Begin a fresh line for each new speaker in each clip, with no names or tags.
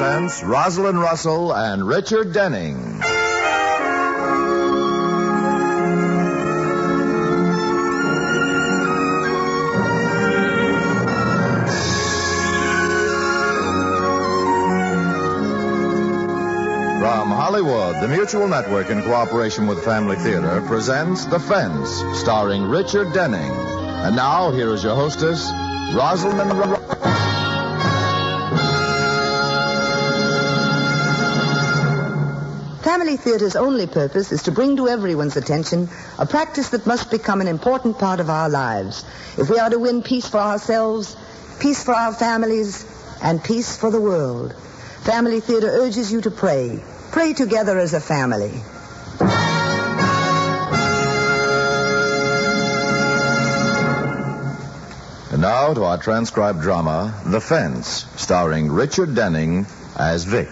presents Rosalind Russell and Richard Denning. From Hollywood, the Mutual Network, in cooperation with Family Theater, presents The Fence, starring Richard Denning. And now, here is your hostess, Rosalind Russell.
Family Theater's only purpose is to bring to everyone's attention a practice that must become an important part of our lives if we are to win peace for ourselves, peace for our families, and peace for the world. Family Theater urges you to pray. Pray together as a family.
And now to our transcribed drama, The Fence, starring Richard Denning as Vic.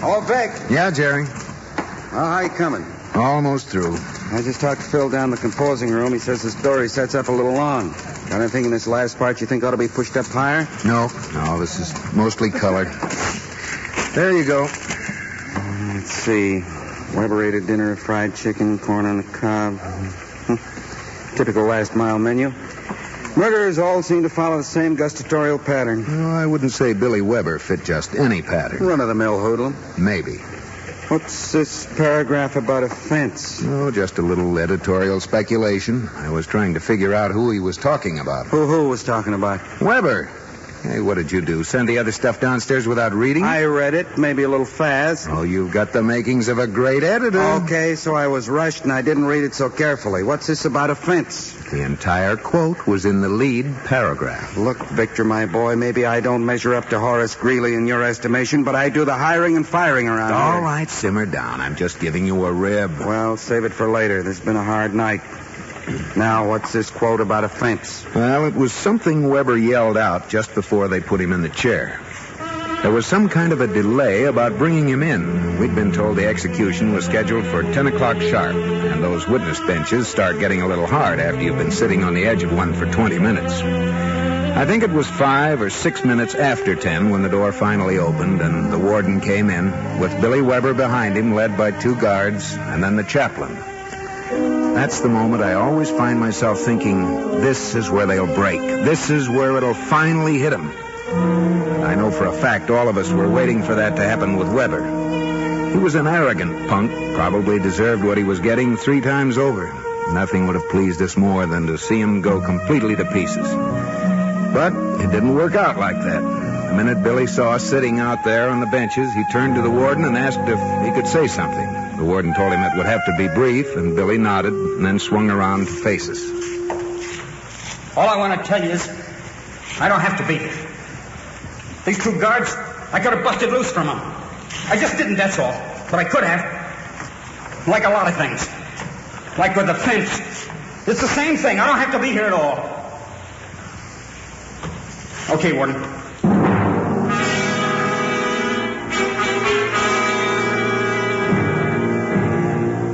Oh, Vic.
Yeah, Jerry.
Well, how you coming?
Almost through.
I just talked to Phil down in the composing room. He says the story sets up a little long. Got anything in this last part you think ought to be pushed up higher?
No, this is mostly color. There you go.
Let's see. Weber ate a dinner of fried chicken, corn on the cob. Typical last mile menu. Murderers all seem to follow the same gustatorial pattern.
Well, I wouldn't say Billy Weber fit just any pattern.
Run-of-the-mill hoodlum.
Maybe.
What's this paragraph about a fence?
Oh, just a little editorial speculation. I was trying to figure out who he was talking about.
Who was talking about?
Weber. Hey, what did you do? Send the other stuff downstairs without reading?
I read it, maybe a little fast.
Oh, you've got the makings of a great editor.
Okay, so I was rushed and I didn't read it so carefully. What's this about a fence?
The entire quote was in the lead paragraph.
Look, Victor, my boy, maybe I don't measure up to Horace Greeley in your estimation, but I do the hiring and firing around here.
All right, simmer down. I'm just giving you a rib.
Well, save it for later. This has been a hard night. Now, what's this quote about a fence?
Well, it was something Weber yelled out just before they put him in the chair. There was some kind of a delay about bringing him in. We'd been told the execution was scheduled for 10 o'clock sharp, and those witness benches start getting a little hard after you've been sitting on the edge of one for 20 minutes. I think it was 5 or 6 minutes after 10 when the door finally opened and the warden came in with Billy Weber behind him, led by 2 guards, and then the chaplain. That's the moment I always find myself thinking, this is where they'll break. This is where it'll finally hit them. I know for a fact all of us were waiting for that to happen with Weber. He was an arrogant punk, probably deserved what he was getting 3 times over. Nothing would have pleased us more than to see him go completely to pieces. But it didn't work out like that. The minute Billy saw us sitting out there on the benches, he turned to the warden and asked if he could say something. The warden told him it would have to be brief, and Billy nodded and then swung around to face us.
All I want to tell you is I don't have to be here. These 2 guards, I could have busted loose from them. I just didn't, that's all. But I could have. Like a lot of things. Like with the fence. It's the same thing. I don't have to be here at all. Okay, warden.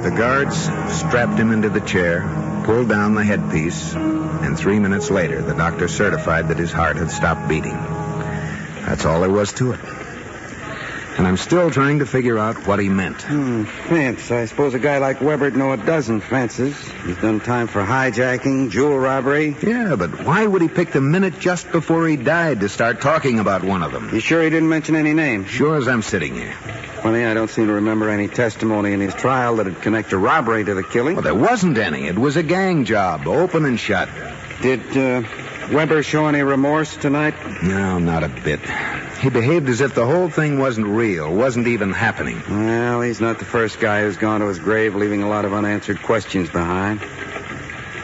The guards strapped him into the chair, pulled down the headpiece, and 3 minutes later, the doctor certified that his heart had stopped beating. That's all there was to it. And I'm still trying to figure out what he meant.
Fence. I suppose a guy like Weber'd know a dozen fences. He's done time for hijacking, jewel robbery.
Yeah, but why would he pick the minute just before he died to start talking about one of them?
You sure he didn't mention any names?
Sure as I'm sitting here.
Funny, I don't seem to remember any testimony in his trial that'd connect a robbery to the killing.
Well, there wasn't any. It was a gang job, open and shut.
Did Weber show any remorse tonight?
No, not a bit. He behaved as if the whole thing wasn't real, wasn't even happening.
Well, he's not the first guy who's gone to his grave leaving a lot of unanswered questions behind.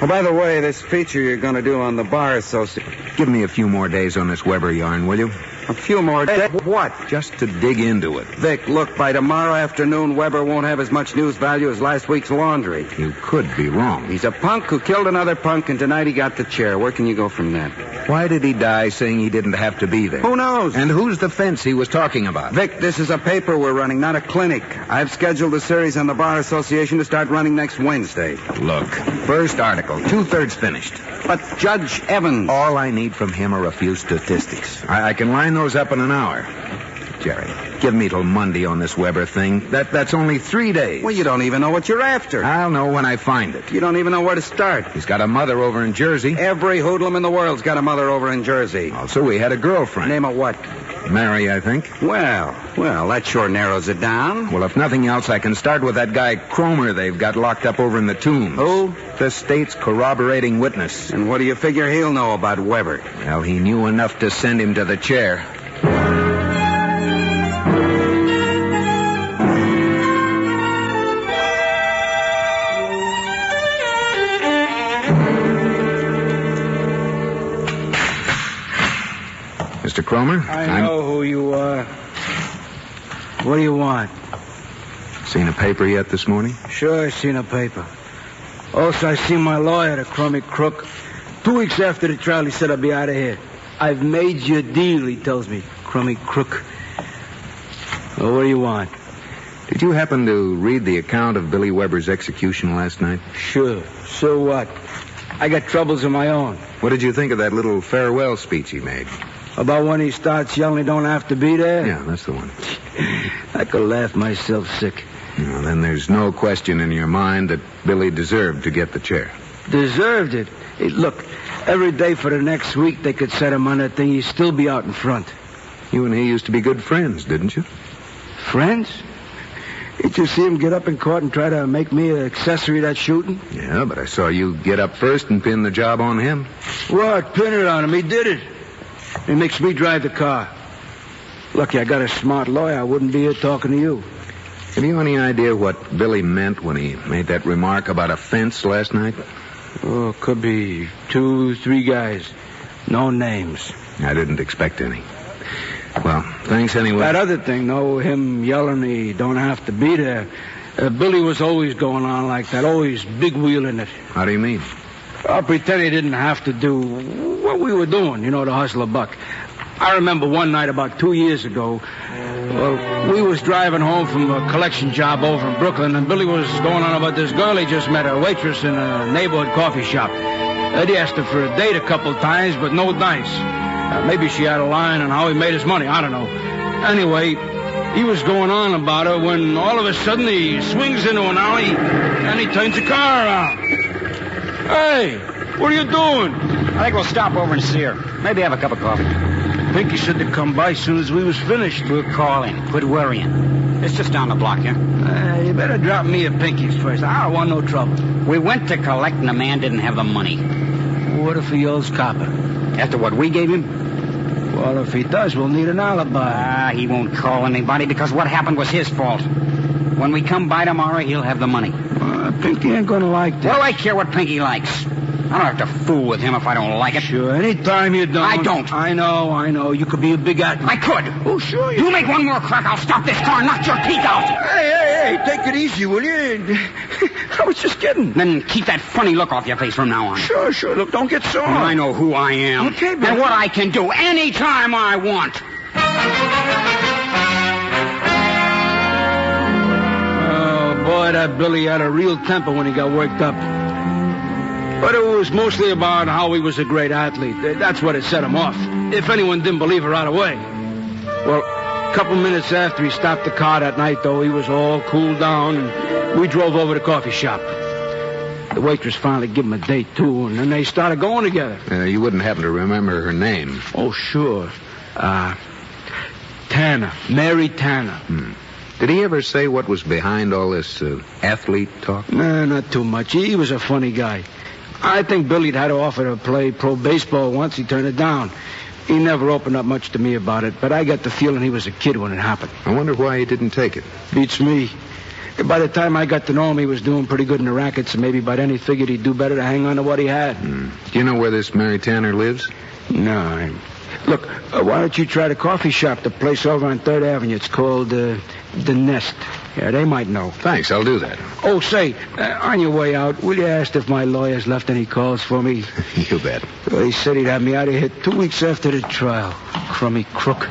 Oh, by the way, this feature you're going to do on the Bar Association.
Give me a few more days on this Weber yarn, will you?
A few more days? What?
Just to dig into it.
Vic, look, by tomorrow afternoon, Weber won't have as much news value as last week's laundry.
You could be wrong.
He's a punk who killed another punk, and tonight he got the chair. Where can you go from that?
Why did he die saying he didn't have to be there?
Who knows?
And who's the fence he was talking about?
Vic, this is a paper we're running, not a clinic. I've scheduled a series on the Bar Association to start running next Wednesday.
Look, first article, 2/3 finished.
But Judge Evans...
All I need from him are a few statistics. I can line those up in an hour. Jerry, give me till Monday on this Weber thing. That's only 3 days.
Well, you don't even know what you're after.
I'll know when I find it.
You don't even know where to start.
He's got a mother over in Jersey.
Every hoodlum in the world's got a mother over in Jersey.
Also, he had a girlfriend.
Name of what?
Mary, I think.
Well, that sure narrows it down.
Well, if nothing else, I can start with that guy Cromer they've got locked up over in the Tombs.
Who?
The state's corroborating witness.
And what do you figure he'll know about Weber?
Well, he knew enough to send him to the chair. Mr. Cromer?
I know who you are. What do you want?
Seen a paper yet this morning?
Sure, I seen a paper. Also, I seen my lawyer, the crummy crook. 2 weeks after the trial, he said I'd be out of here. I've made you a deal, he tells me. Crummy crook. Well, what do you want?
Did you happen to read the account of Billy Weber's execution last night?
Sure. So what? I got troubles of my own.
What did you think of that little farewell speech he made?
About when he starts yelling he don't have to be there?
Yeah, that's the one.
I could laugh myself sick.
Well, then there's no question in your mind that Billy deserved to get the chair.
Deserved it? Hey, look, every day for the next week they could set him on that thing. He'd still be out in front.
You and he used to be good friends, didn't you?
Friends? Did you see him get up in court and try to make me an accessory to that shooting?
Yeah, but I saw you get up first and pin the job on him.
What? Pin it on him? He did it. He makes me drive the car. Lucky I got a smart lawyer. I wouldn't be here talking to you.
Have you any idea what Billy meant when he made that remark about a fence last night?
Oh, could be 2, 3 guys. No names.
I didn't expect any. Well, thanks anyway.
That other thing, though, him yelling he don't have to be there. Billy was always going on like that, always big-wheeling it.
How do you mean?
I'll pretend he didn't have to do what we were doing, to hustle a buck. I remember one night about 2 years ago, we was driving home from a collection job over in Brooklyn, and Billy was going on about this girl he just met, a waitress in a neighborhood coffee shop. Eddie asked her for a date a couple times, but no dice. Maybe she had a line on how he made his money. I don't know. Anyway, he was going on about her when all of a sudden he swings into an alley and he turns the car around. Hey, what are you doing?
I think we'll stop over and see her. Maybe have a cup of coffee.
Pinky said to come by as soon as we was finished.
We'll call in. Quit worrying. It's just down the block, yeah?
You better drop me at Pinky's first. I don't want no trouble.
We went to collect and the man didn't have the money.
What if he owes copper?
After what we gave him?
Well, if he does, we'll need an alibi.
He won't call anybody because what happened was his fault. When we come by tomorrow, he'll have the money.
Pinky ain't gonna like that.
What do I care what Pinky likes? I don't have to fool with him if I don't like it.
Sure, anytime you don't.
I don't.
I know. You could be a big at me.
I could.
Oh, sure you
make one more crack, I'll stop this car and knock your teeth out.
Hey, take it easy, will you? I was just kidding.
Then keep that funny look off your face from now on.
Sure. Look, don't get sore.
I know who I am.
Okay, but...
And what I can do anytime I want.
Oh, boy, that Billy had a real temper when he got worked up. But it was mostly about how he was a great athlete. That's what it set him off. If anyone didn't believe her right away. Well, a couple minutes after he stopped the car that night, though, he was all cooled down, and we drove over to the coffee shop. The waitress finally gave him a date, too, and then they started going together.
You wouldn't happen to remember her name?
Oh, sure. Tanner. Mary Tanner.
Did he ever say what was behind all this athlete talk?
No, not too much. He was a funny guy. I think Billy'd had to offer to play pro baseball once. He turned it down. He never opened up much to me about it, but I got the feeling he was a kid when it happened.
I wonder why he didn't take it.
Beats me. By the time I got to know him, he was doing pretty good in the rackets, and maybe by then he figured he'd do better to hang on to what he had.
Do you know where this Mary Tanner lives?
No. Look, why don't you try the coffee shop, the place over on 3rd Avenue? It's called The Nest. Yeah, they might know.
Thanks, I'll do that.
Oh, say, on your way out, will you ask if my lawyer's left any calls for me?
You bet.
Well, he said he'd have me out of here 2 weeks after the trial. Crummy crook.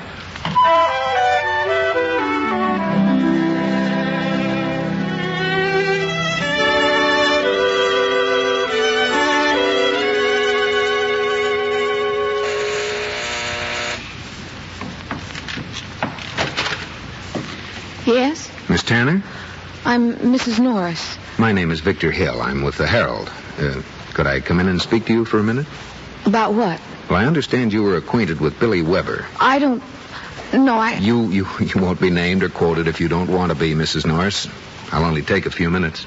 Yes?
Miss Tanner?
I'm Mrs. Norris.
My name is Victor Hill. I'm with the Herald. Could I come in and speak to you for a minute?
About what?
Well, I understand you were acquainted with Billy Weber.
I don't... No,
You won't be named or quoted if you don't want to be, Mrs. Norris. I'll only take a few minutes.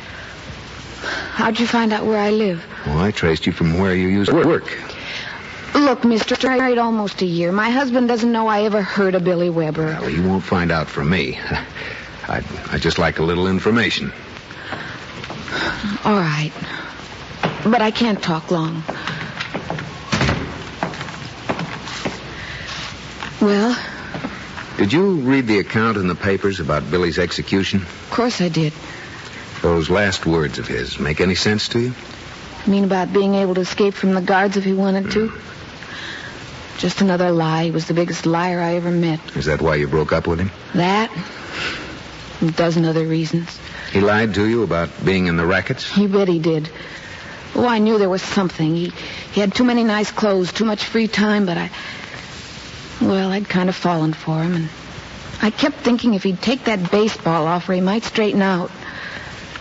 How'd you find out where I live?
Well, I traced you from where you used to work.
Look, mister, I'm married almost a year. My husband doesn't know I ever heard of Billy Weber.
Well, he won't find out from me. I'd just like a little information.
All right. But I can't talk long. Well?
Did you read the account in the papers about Billy's execution?
Of course I did.
Those last words of his make any sense to you?
You mean about being able to escape from the guards if he wanted to? Just another lie. He was the biggest liar I ever met.
Is that why you broke up with him?
That? And a dozen other reasons.
He lied to you about being in the rackets?
You bet he did. Oh, I knew there was something. He had too many nice clothes, too much free time, but I'd kind of fallen for him, and I kept thinking if he'd take that baseball offer, he might straighten out.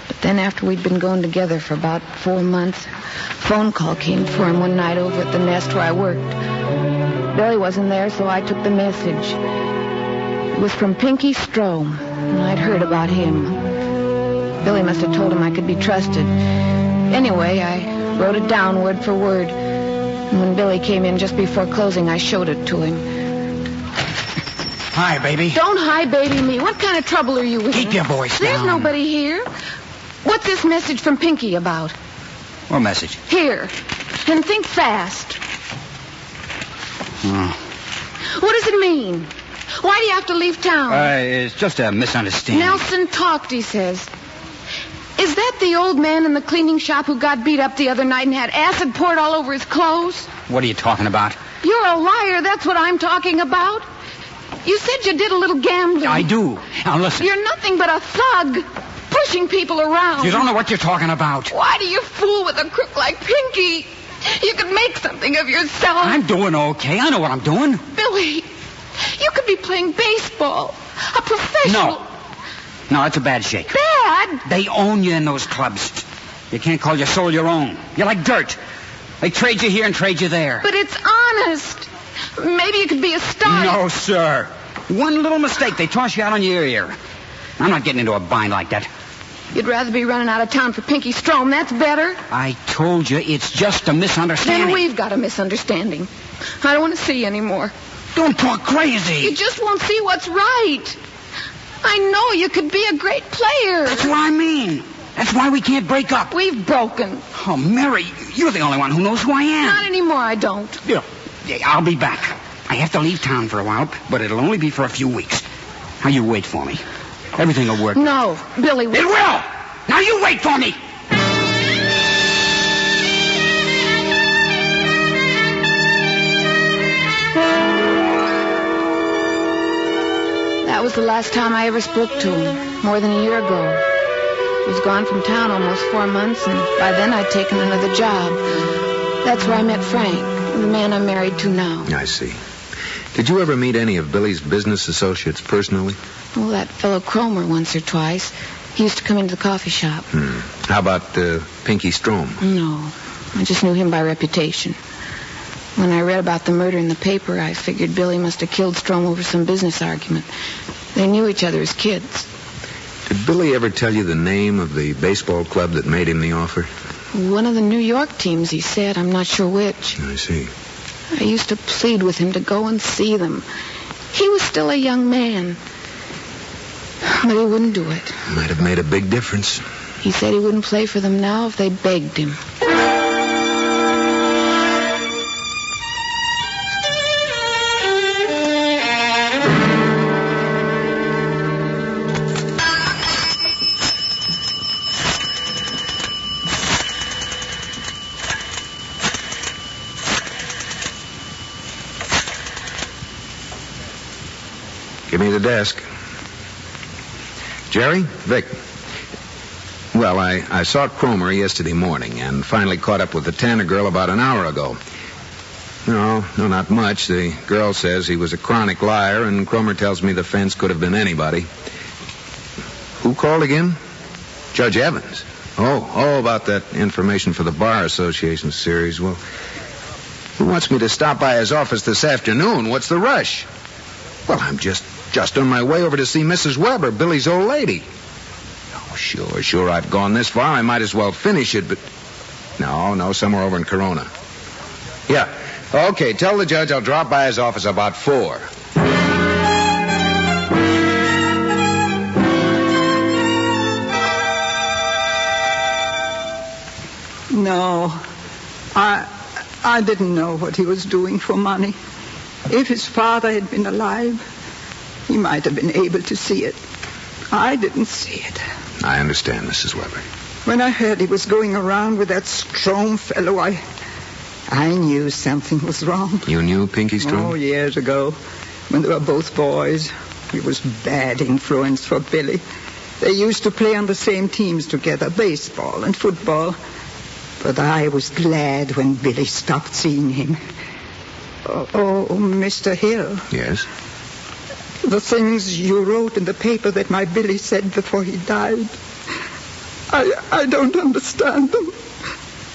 But then after we'd been going together for about 4 months, a phone call came for him one night over at the Nest where I worked. Billy wasn't there, so I took the message. It was from Pinky Strom, and I'd heard about him. Billy must have told him I could be trusted. Anyway, I wrote it down word for word. And when Billy came in just before closing, I showed it to him.
Hi, baby.
Don't hi, baby me. What kind of trouble are you in?
Keep your voice down.
There's nobody here. What's this message from Pinky about?
What message?
Here. And think fast. What does it mean? Why do you have to leave town?
It's just a misunderstanding.
Nelson talked, he says. Is that the old man in the cleaning shop who got beat up the other night and had acid poured all over his clothes?
What are you talking about?
You're a liar. That's what I'm talking about. You said you did a little gambling.
I do. Now, listen.
You're nothing but a thug, pushing people around.
You don't know what you're talking about.
Why do you fool with a crook like Pinky? You could make something of yourself.
I'm doing okay. I know what I'm doing.
Billy, you could be playing baseball. A professional...
No, that's a bad shake.
Bad?
They own you in those clubs. You can't call your soul your own. You're like dirt. They trade you here and trade you there.
But it's honest. Maybe you could be a star.
No, sir. One little mistake, they toss you out on your ear. I'm not getting into a bind like that.
You'd rather be running out of town for Pinky Strom. That's better.
I told you it's just a misunderstanding.
Then we've got a misunderstanding. I don't want to see you anymore.
Don't talk crazy.
You just won't see what's right. I know you could be a great player.
That's what I mean. That's why we can't break up.
We've broken.
Oh, Mary, you're the only one who knows who I am.
Not anymore, I don't.
Yeah, I'll be back. I have to leave town for a while, but it'll only be for a few weeks. Now, you wait for me. Everything will work.
No, Billy...
It will! Now, you wait for me!
That was the last time I ever spoke to him, more than a year ago. He was gone from town almost 4 months, and by then I'd taken another job. That's where I met Frank, the man I'm married to now.
I see. Did you ever meet any of Billy's business associates personally?
Well, that fellow Cromer once or twice. He used to come into the coffee shop.
How about Pinky Strom?
No, I just knew him by reputation. When I read about the murder in the paper, I figured Billy must have killed Strom over some business argument. They knew each other as kids.
Did Billy ever tell you the name of the baseball club that made him the offer?
One of the New York teams, he said. I'm not sure which.
I see.
I used to plead with him to go and see them. He was still a young man. But he wouldn't do it.
Might have made a big difference.
He said he wouldn't play for them now if they begged him.
Give me the desk. Jerry? Vic. Well, I saw Cromer yesterday morning and finally caught up with the Tanner girl about an hour ago. No, not much. The girl says he was a chronic liar, and Cromer tells me the fence could have been anybody. Who called again? Judge Evans. Oh, about that information for the Bar Association series. Well, he wants me to stop by his office this afternoon. What's the rush? Well, I'm just on my way over to see Mrs. Weber, Billy's old lady. Oh, sure, I've gone this far. I might as well finish it, but... No, somewhere over in Corona. Yeah, okay, tell the judge I'll drop by his office about 4.
No, I didn't know what he was doing for money. If his father had been alive, he might have been able to see it. I didn't see it.
I understand, Mrs. Weber.
When I heard he was going around with that Strom fellow, I knew something was wrong.
You knew Pinky Strom?
Oh, years ago, when they were both boys. He was bad influence for Billy. They used to play on the same teams together, baseball and football. But I was glad when Billy stopped seeing him. Oh, Mr. Hill.
Yes?
The things you wrote in the paper that my Billy said before he died, I don't understand them.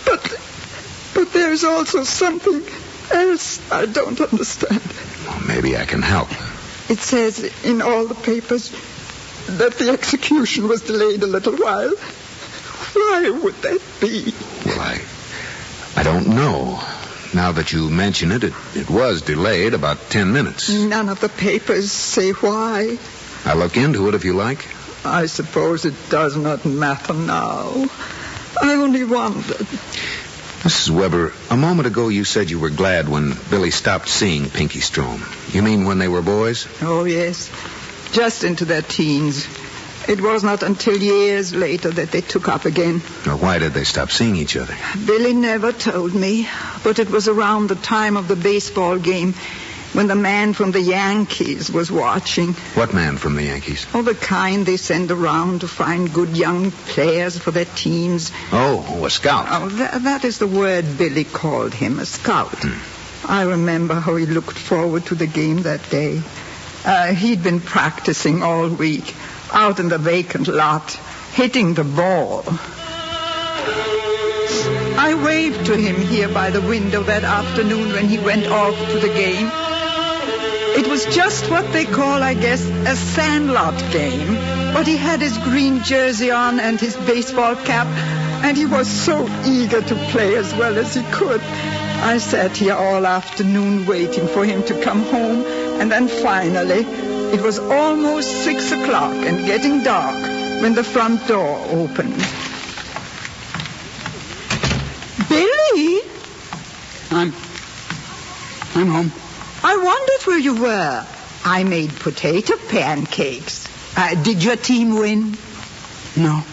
But there's also something else I don't understand.
Well, maybe I can help.
It says in all the papers that the execution was delayed a little while. Why would that be?
Well, I don't know. Now that you mention it, it was delayed about 10 minutes.
None of the papers say why.
I'll look into it if you like.
I suppose it does not matter now. I only wondered.
Mrs. Weber, a moment ago you said you were glad when Billy stopped seeing Pinky Strom. You mean when they were boys?
Oh, yes. Just into their teens. It was not until years later that they took up again.
Or why did they stop seeing each other?
Billy never told me, but it was around the time of the baseball game when the man from the Yankees was watching.
What man from the Yankees?
Oh, the kind they send around to find good young players for their teams.
Oh, a scout.
Oh, that is the word Billy called him, a scout. I remember how he looked forward to the game that day. He'd been practicing all week, out in the vacant lot, hitting the ball. I waved to him here by the window that afternoon when he went off to the game. It was just what they call, I guess, a sandlot game. But he had his green jersey on and his baseball cap, and he was so eager to play as well as he could. I sat here all afternoon waiting for him to come home, and then finally, it was almost 6 o'clock and getting dark when the front door opened. Billy?
I'm home.
I wondered where you were. I made potato pancakes. Did your team win?
No.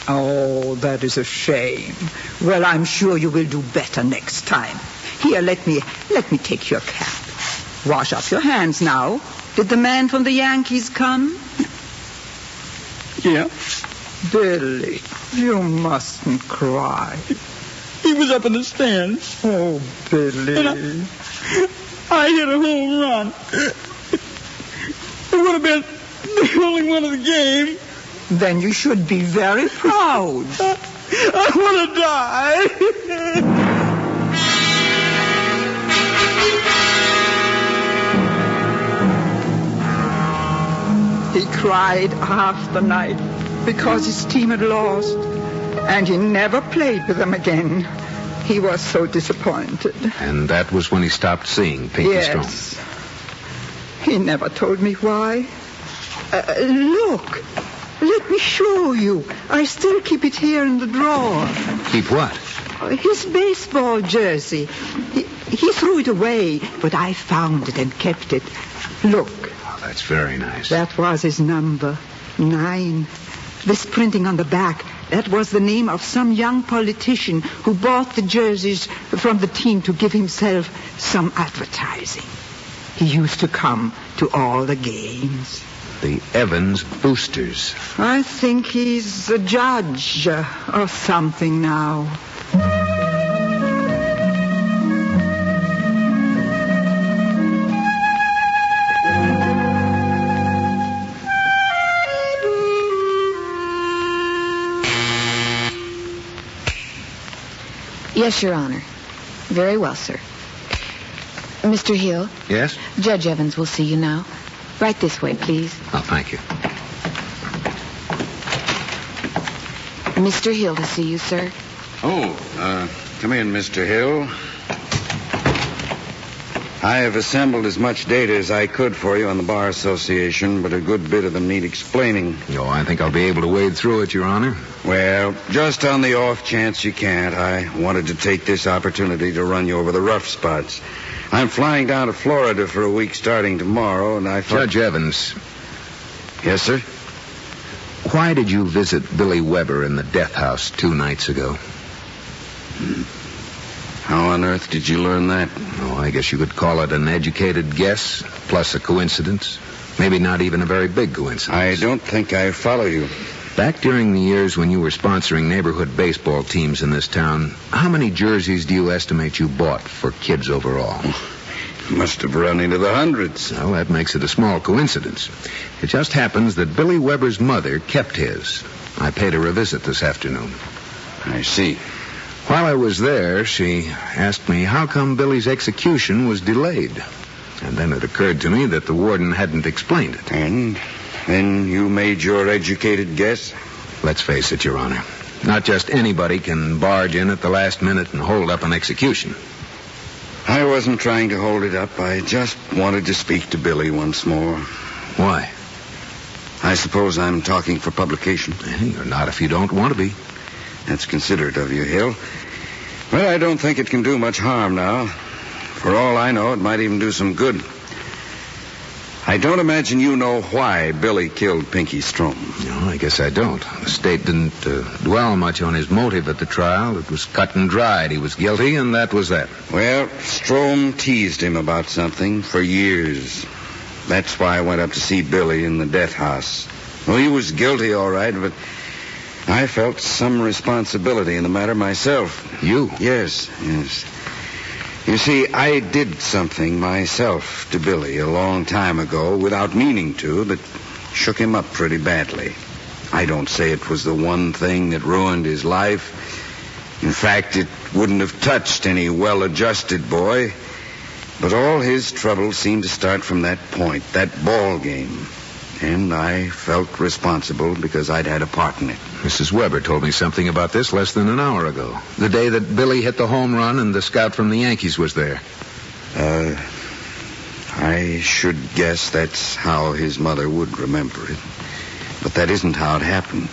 Oh, that is a shame. Well, I'm sure you will do better next time. Here, let me take your cap. Wash up your hands now. Did the man from the Yankees come?
Yeah.
Billy, you mustn't cry.
He was up in the stands.
Oh, Billy.
And I hit a home run. It would have been the only one of the game.
Then you should be very proud.
I want to die.
He cried half the night because his team had lost, and he never played with them again. He was so disappointed.
And that was when he stopped seeing Pinky Strom?
Yes. He never told me why. Look. Let me show you. I still keep it here in the drawer.
Keep what?
His baseball jersey. He threw it away, but I found it and kept it. Look.
Oh, that's very nice.
That was his number, 9. This printing on the back, that was the name of some young politician who bought the jerseys from the team to give himself some advertising. He used to come to all the games.
The Evans Boosters.
I think he's a judge or something now.
Yes, Your Honor. Very well, sir. Mr. Hill?
Yes?
Judge Evans will see you now. Right this way, please.
Oh, thank you.
Mr. Hill to see you, sir.
Oh, come in, Mr. Hill. I have assembled as much data as I could for you on the Bar Association, but a good bit of them need explaining.
Oh, I think I'll be able to wade through it, Your Honor.
Well, just on the off chance you can't, I wanted to take this opportunity to run you over the rough spots. I'm flying down to Florida for a week starting tomorrow, and I thought...
Judge Evans.
Yes, sir?
Why did you visit Billy Weber in the death house 2 nights ago?
How on earth did you learn that?
Oh, I guess you could call it an educated guess, plus a coincidence. Maybe not even a very big coincidence.
I don't think I follow you.
Back during the years when you were sponsoring neighborhood baseball teams in this town, how many jerseys do you estimate you bought for kids overall?
Must have run into the hundreds.
Well, that makes it a small coincidence. It just happens that Billy Weber's mother kept his. I paid her a visit this afternoon.
I see.
While I was there, she asked me how come Billy's execution was delayed. And then it occurred to me that the warden hadn't explained it.
And then you made your educated guess?
Let's face it, Your Honor. Not just anybody can barge in at the last minute and hold up an execution.
I wasn't trying to hold it up. I just wanted to speak to Billy once more.
Why?
I suppose I'm talking for publication.
You're not if you don't want to be.
That's considerate of you, Hill. Well, I don't think it can do much harm now. For all I know, it might even do some good. I don't imagine you know why Billy killed Pinky Strom.
No, I guess I don't. The state didn't dwell much on his motive at the trial. It was cut and dried. He was guilty, and that was that.
Well, Strom teased him about something for years. That's why I went up to see Billy in the death house. Well, he was guilty, all right, but I felt some responsibility in the matter myself.
You?
Yes. You see, I did something myself to Billy a long time ago without meaning to, that shook him up pretty badly. I don't say it was the one thing that ruined his life. In fact, it wouldn't have touched any well-adjusted boy. But all his trouble seemed to start from that point, that ball game. And I felt responsible because I'd had a part in it.
Mrs. Weber told me something about this less than an hour ago. The day that Billy hit the home run and the scout from the Yankees was there.
I should guess that's how his mother would remember it. But that isn't how it happened.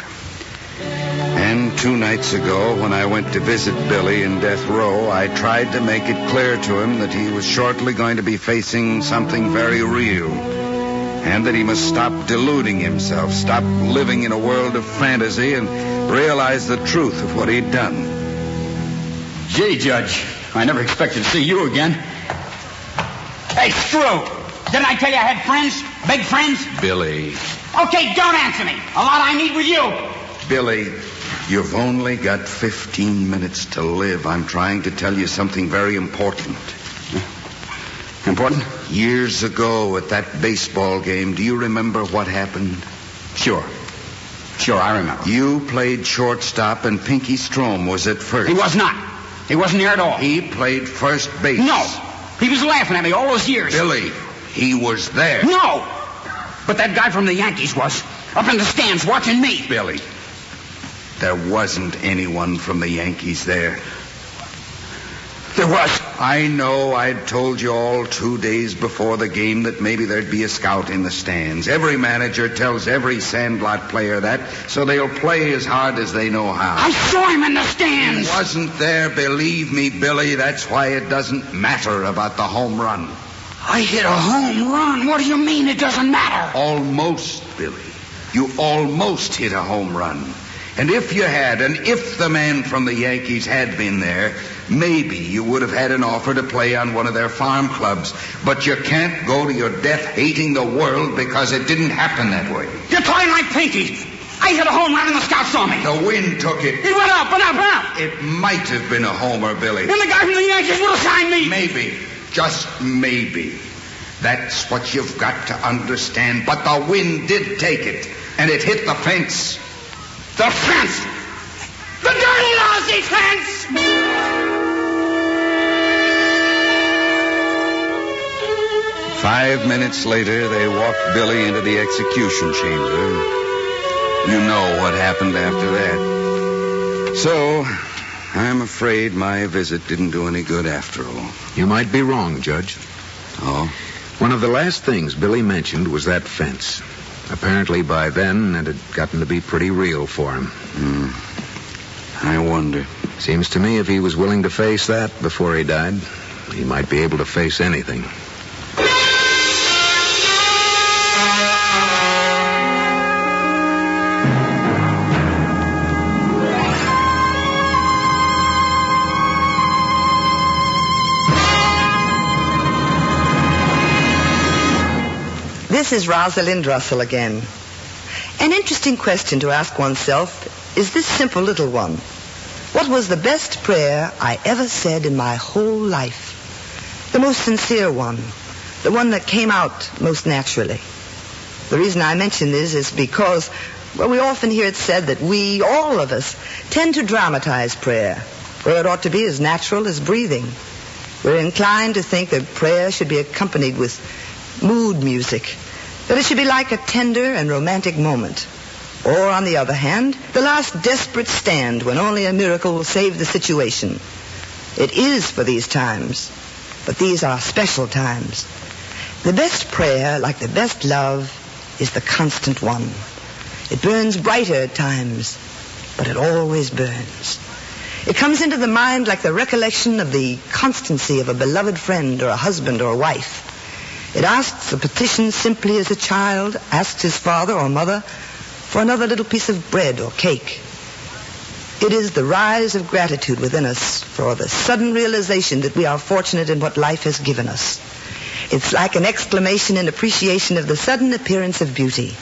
And 2 nights ago, when I went to visit Billy in death row, I tried to make it clear to him that he was shortly going to be facing something very real. And that he must stop deluding himself, stop living in a world of fantasy, and realize the truth of what he'd done.
Gee, Judge, I never expected to see you again. Hey, Screw, didn't I tell you I had friends? Big friends?
Billy.
Okay, don't answer me. A lot I need with you.
Billy, you've only got 15 minutes to live. I'm trying to tell you something very important.
Important?
Years ago at that baseball game, do you remember what happened?
Sure, I remember.
You played shortstop and Pinky Strom was at first.
He was not. He wasn't here at all.
He played first base.
No. He was laughing at me all those years.
Billy, he was there.
No. But that guy from the Yankees was. Up in the stands watching me.
Billy, there wasn't anyone from the Yankees there.
There was.
I know. I'd told you all 2 days before the game that maybe there'd be a scout in the stands. Every manager tells every sandlot player that, so they'll play as hard as they know how.
I saw him in the stands.
He wasn't there, believe me, Billy. That's why it doesn't matter about the home run.
I hit a home run. What do you mean it doesn't matter?
Almost, Billy. You almost hit a home run. And if you had, and if the man from the Yankees had been there, maybe you would have had an offer to play on one of their farm clubs. But you can't go to your death hating the world because it didn't happen that way.
You're talking like Pinky. I hit a home run and the scout saw me.
The wind took it.
It went up and up and up.
It might have been a homer, Billy.
And the guy from the Yankees would have signed me.
Maybe. Just maybe. That's what you've got to understand. But the wind did take it. And it hit the fence. The fence! The dirty, lousy fence!
Five minutes later, they walked Billy into the execution chamber. You know what happened after that. So, I'm afraid my visit didn't do any good after all.
You might be wrong, Judge.
Oh?
One of the last things Billy mentioned was that fence. Apparently by then it had gotten to be pretty real for him.
I wonder.
Seems to me if he was willing to face that before he died, he might be able to face anything.
This is Rosalind Russell again. An interesting question to ask oneself is this simple little one. What was the best prayer I ever said in my whole life? The most sincere one. The one that came out most naturally. The reason I mention this is because, well, we often hear it said that we, all of us, tend to dramatize prayer, where it ought to be as natural as breathing. We're inclined to think that prayer should be accompanied with mood music, that it should be like a tender and romantic moment. Or, on the other hand, the last desperate stand when only a miracle will save the situation. It is for these times, but these are special times. The best prayer, like the best love, is the constant one. It burns brighter at times, but it always burns. It comes into the mind like the recollection of the constancy of a beloved friend or a husband or a wife. It asks a petition simply as a child asks his father or mother for another little piece of bread or cake. It is the rise of gratitude within us for the sudden realization that we are fortunate in what life has given us. It's like an exclamation in appreciation of the sudden appearance of beauty,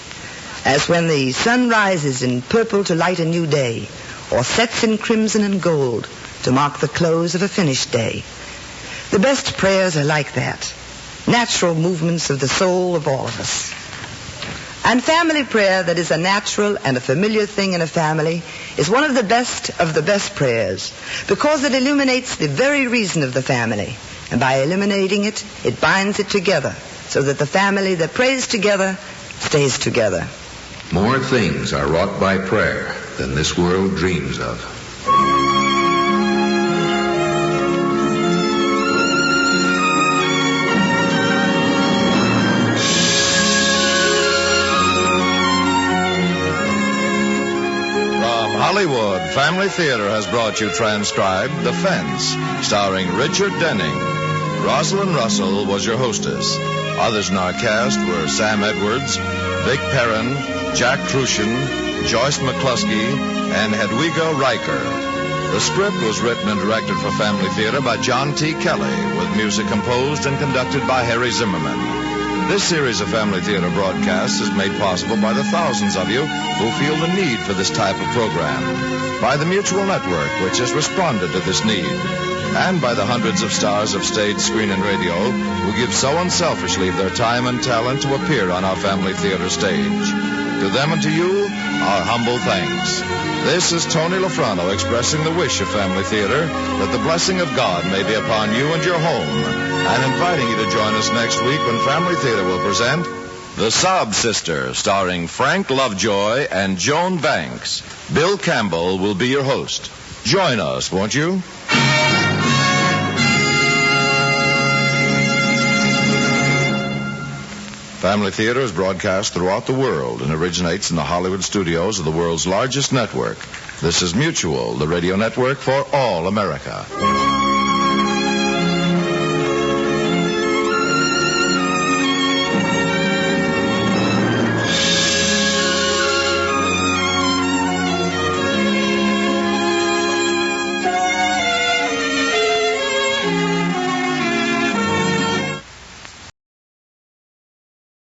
as when the sun rises in purple to light a new day, or sets in crimson and gold to mark the close of a finished day. The best prayers are like that. Natural movements of the soul of all of us. And family prayer, that is a natural and a familiar thing in a family, is one of the best prayers, because it illuminates the very reason of the family. And by illuminating it, it binds it together, so that the family that prays together stays together.
More things are wrought by prayer than this world dreams of.
Hollywood, Family Theater has brought you transcribed The Fence, starring Richard Denning. Rosalind Russell was your hostess. Others in our cast were Sam Edwards, Vic Perrin, Jack Crucian, Joyce McCluskey, and Hedwiga Riker. The script was written and directed for Family Theater by John T. Kelly, with music composed and conducted by Harry Zimmerman. This series of Family Theater broadcasts is made possible by the thousands of you who feel the need for this type of program, by the Mutual Network, which has responded to this need, and by the hundreds of stars of stage, screen, and radio who give so unselfishly of their time and talent to appear on our Family Theater stage. To them and to you, our humble thanks. This is Tony Lafrano expressing the wish of Family Theater that the blessing of God may be upon you and your home, and inviting you to join us next week when Family Theater will present The Sob Sister, starring Frank Lovejoy and Joan Banks. Bill Campbell will be your host. Join us, won't you? Family Theater is broadcast throughout the world and originates in the Hollywood studios of the world's largest network. This is Mutual, the radio network for all America.